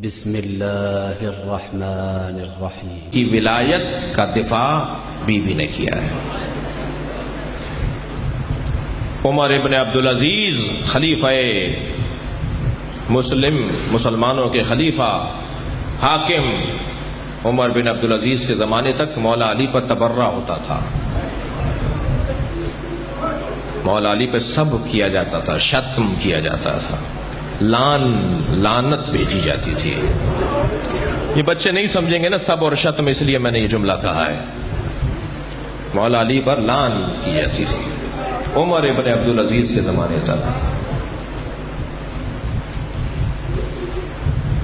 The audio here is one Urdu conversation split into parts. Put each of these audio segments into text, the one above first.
بسم اللہ الرحمن الرحیم کی ولایت کا دفاع بی بی نے کیا ہے۔ عمر ابن عبدالعزیز خلیفہ مسلمانوں کے خلیفہ حاکم عمر بن عبدالعزیز کے زمانے تک مولا علی پر تبرہ ہوتا تھا، مولا علی پہ سب کیا جاتا تھا، شتم کیا جاتا تھا، لعنت بھیجی جاتی تھی۔ یہ بچے نہیں سمجھیں گے نا سب اور شتم، اس لیے میں نے یہ جملہ کہا ہے۔ مولا علی پر لعن کی جاتی تھی عمر ابن عبدالعزیز کے زمانے تک۔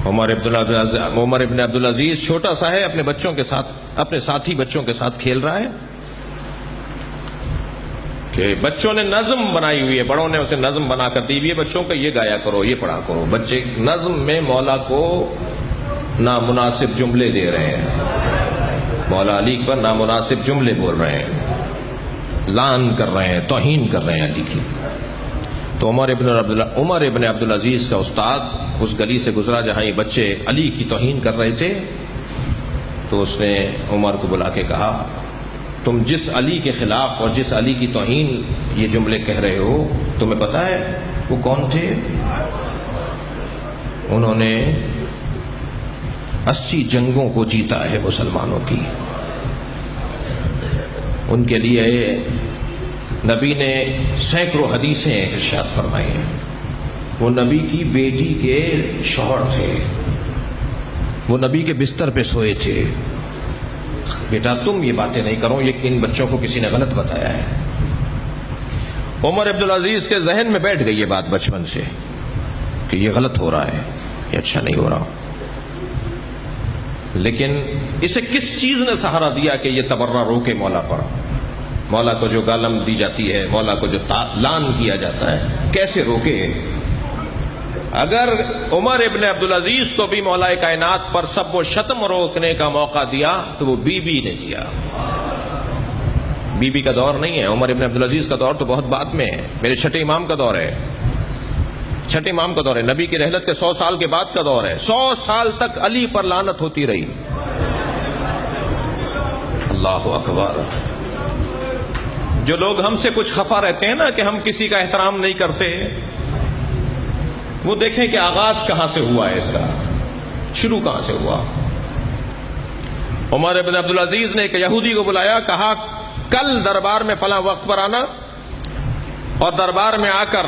عمر ابن عبدالعزیز چھوٹا سا ہے، اپنے بچوں کے ساتھ، اپنے ساتھی بچوں کے ساتھ کھیل رہا ہے کہ بچوں نے نظم بنائی ہوئی ہے، بڑوں نے اسے نظم بنا کر دی ہوئی ہے، بچوں کا یہ گایا کرو، یہ پڑھا کرو۔ بچے نظم میں مولا کو نامناسب جملے دے رہے ہیں، مولا علی پر نامناسب جملے بول رہے ہیں، لعن کر رہے ہیں، توہین کر رہے ہیں علی کی۔ تو عمر ابن عبدالعزیز کا استاد اس گلی سے گزرا جہاں یہ بچے علی کی توہین کر رہے تھے، تو اس نے عمر کو بلا کے کہا، تم جس علی کے خلاف اور جس علی کی توہین یہ جملے کہہ رہے ہو، تمہیں پتہ ہے وہ کون تھے؟ انہوں نے 80 جنگوں کو جیتا ہے مسلمانوں کی، ان کے لیے نبی نے سینکڑوں حدیثیں ارشاد فرمائی ہیں۔ وہ نبی کی بیٹی کے شوہر تھے، وہ نبی کے بستر پہ سوئے تھے۔ بیٹا تم یہ باتیں نہیں کرو، یہ ان بچوں کو کسی نے غلط بتایا ہے۔ عمر عبدالعزیز کے ذہن میں بیٹھ گئی یہ بات بچپن سے کہ یہ غلط ہو رہا ہے، یہ اچھا نہیں ہو رہا، لیکن اسے کس چیز نے سہارا دیا کہ یہ تبرہ روکے مولا پر؟ مولا کو جو گالم دی جاتی ہے، مولا کو جو لعن کیا جاتا ہے، کیسے روکے؟ اگر عمر ابن عبدالعزیز کو بھی مولا کائنات پر سب و شتم روکنے کا موقع دیا تو وہ بی بی نے دیا۔ بی بی کا دور نہیں ہے، عمر ابن عبدالعزیز کا دور تو بہت بعد میں ہے، میرے چھٹے امام کا دور ہے، چھٹے امام کا دور ہے، نبی کی رحلت کے 100 سال کے بعد کا دور ہے۔ 100 سال تک علی پر لعنت ہوتی رہی۔ اللہ اکبر۔ جو لوگ ہم سے کچھ خفا رہتے ہیں نا کہ ہم کسی کا احترام نہیں کرتے، وہ دیکھیں کہ آغاز کہاں سے ہوا ہے، اس کا شروع کہاں سے ہوا۔ عمر ابن عبدالعزیز نے ایک یہودی کو بلایا، کہا کل دربار میں فلاں وقت پر آنا، اور دربار میں آ کر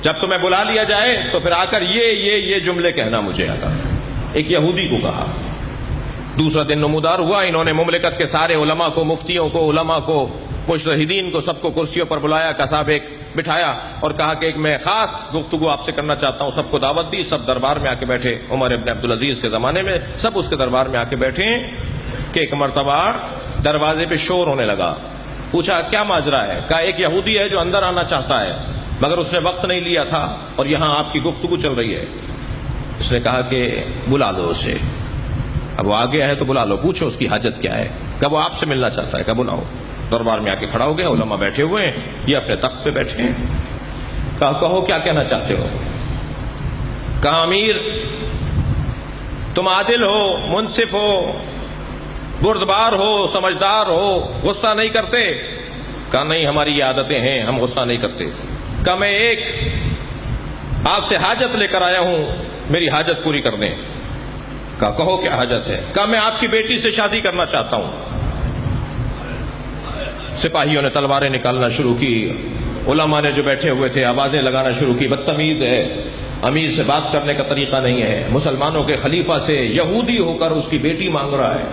جب تمہیں بلا لیا جائے تو پھر آ کر یہ جملے کہنا مجھے آ کر۔ ایک یہودی کو کہا۔ دوسرا دن نمودار ہوا، انہوں نے مملکت کے سارے علماء کو، مفتیوں کو، علماء کو، مجتہدین کو، سب کو کرسیوں پر بلایا، کساب ایک بٹھایا اور کہا کہ ایک میں خاص گفتگو آپ سے کرنا چاہتا ہوں۔ سب کو دعوت دی، سب دربار میں آ کے بیٹھے۔ عمر ابن عبدالعزیز کے زمانے میں سب اس کے دربار میں آ کے بیٹھے کہ ایک مرتبہ دروازے پہ شور ہونے لگا۔ پوچھا کیا ماجرا ہے؟ کہا ایک یہودی ہے جو اندر آنا چاہتا ہے، مگر اس نے وقت نہیں لیا تھا اور یہاں آپ کی گفتگو چل رہی ہے۔ اس نے کہا کہ بلا لو اسے، اب وہ آ گیا ہے تو بلا لو، پوچھو اس کی حاجت کیا ہے۔ کب وہ آپ سے ملنا چاہتا ہے، کب بلاؤ۔ دربار میں آ کے کھڑا ہو گیا، علماء بیٹھے ہوئے ہیں، یہ اپنے تخت پہ بیٹھے ہیں۔ کہا کہو کیا کہنا چاہتے ہو؟ کہا امیر تم عادل ہو، منصف ہو، بردبار ہو، سمجھدار ہو، غصہ نہیں کرتے؟ کہا نہیں ہماری یہ عادتیں ہیں، ہم غصہ نہیں کرتے۔ کہا میں ایک آپ سے حاجت لے کر آیا ہوں، میری حاجت پوری کر دیں۔ کہا کہو کیا حاجت ہے؟ کہا میں آپ کی بیٹی سے شادی کرنا چاہتا ہوں۔ سپاہیوں نے تلواریں نکالنا شروع کی، علماء نے جو بیٹھے ہوئے تھے آوازیں لگانا شروع کی، بدتمیز ہے، امیر سے بات کرنے کا طریقہ نہیں ہے، مسلمانوں کے خلیفہ سے یہودی ہو کر اس کی بیٹی مانگ رہا ہے۔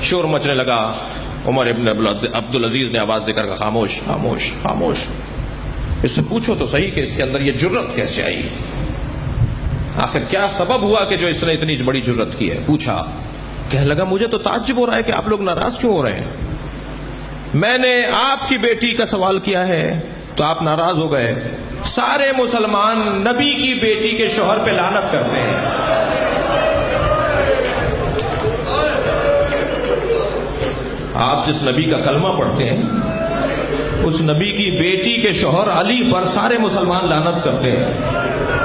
شور مچنے لگا۔ عمر ابن عبدالعزیز نے آواز دے کر کہا خاموش خاموش خاموش، اس سے پوچھو تو صحیح کہ اس کے اندر یہ جرت کیسے آئی، آخر کیا سبب ہوا کہ جو اس نے اتنی بڑی جرت کی ہے۔ پوچھا، کہنے لگا مجھے تو تعجب ہو رہا ہے کہ آپ لوگ ناراض کیوں ہو رہے ہیں؟ میں نے آپ کی بیٹی کا سوال کیا ہے تو آپ ناراض ہو گئے۔ سارے مسلمان نبی کی بیٹی کے شوہر پہ لعنت کرتے ہیں۔ آپ جس نبی کا کلمہ پڑھتے ہیں اس نبی کی بیٹی کے شوہر علی پر سارے مسلمان لعنت کرتے ہیں۔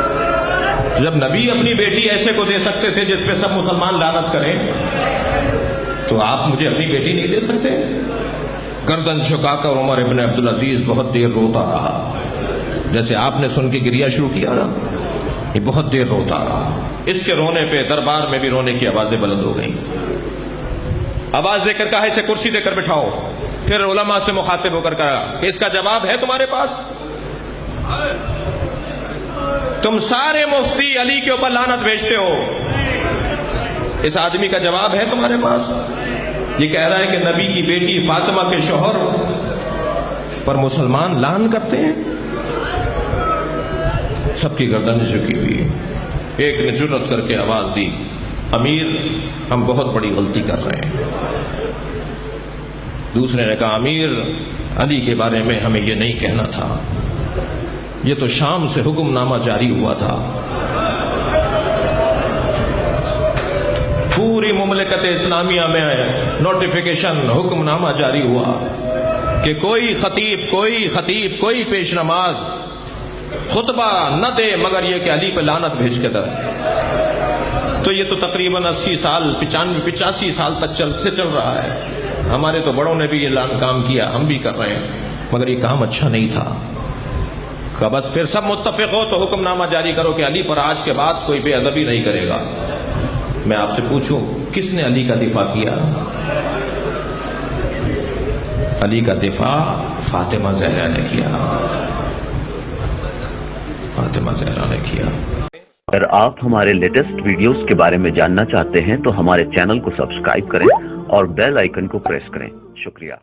جب نبی اپنی بیٹی ایسے کو دے سکتے تھے جس پہ سب مسلمان لعنت کریں، تو آپ مجھے اپنی بیٹی نہیں دے سکتے؟ گردن جھکا کر عمر ابن عبدالعزیز بہت دیر روتا رہا، جیسے آپ نے سن کے گریہ شروع کیا نا، یہ بہت دیر روتا رہا۔ اس کے رونے پہ دربار میں بھی رونے کی آوازیں بلند ہو گئیں۔ آواز دے کر کہا اسے کرسی دے کر بٹھاؤ۔ پھر علماء سے مخاطب ہو کر کہا کہ اس کا جواب ہے تمہارے پاس؟ تم سارے مفتی علی کے اوپر لعنت بھیجتے ہو، اس آدمی کا جواب ہے تمہارے پاس؟ یہ کہہ رہا ہے کہ نبی کی بیٹی فاطمہ کے شوہر پر مسلمان لعن کرتے ہیں۔ سب کی گردن جھکی ہوئی۔ ایک نے جرأت کر کے آواز دی، امیر ہم بہت بڑی غلطی کر رہے ہیں۔ دوسرے نے کہا امیر علی کے بارے میں ہمیں یہ نہیں کہنا تھا، یہ تو شام سے حکم نامہ جاری ہوا تھا، پوری مملکت اسلامیہ میں نوٹیفیکیشن حکم نامہ جاری ہوا کہ کوئی خطیب کوئی پیش نماز خطبہ نہ دے مگر یہ کہ علی پہ لعنت بھیج کے دے۔ تو یہ تو تقریباً 80 سال 85 سال تک چل رہا ہے۔ ہمارے تو بڑوں نے بھی یہ کام کیا، ہم بھی کر رہے ہیں، مگر یہ کام اچھا نہیں تھا۔ کہ بس پھر سب متفق ہو تو حکم نامہ جاری کرو کہ علی پر آج کے بعد کوئی بے ادبی نہیں کرے گا۔ میں آپ سے پوچھوں کس نے علی کا دفاع کیا؟ علی کا دفاع فاطمہ زہرا نے کیا، فاطمہ زہرا نے کیا۔ اگر آپ ہمارے لیٹسٹ ویڈیوز کے بارے میں جاننا چاہتے ہیں تو ہمارے چینل کو سبسکرائب کریں اور بیل آئیکن کو پریس کریں۔ شکریہ۔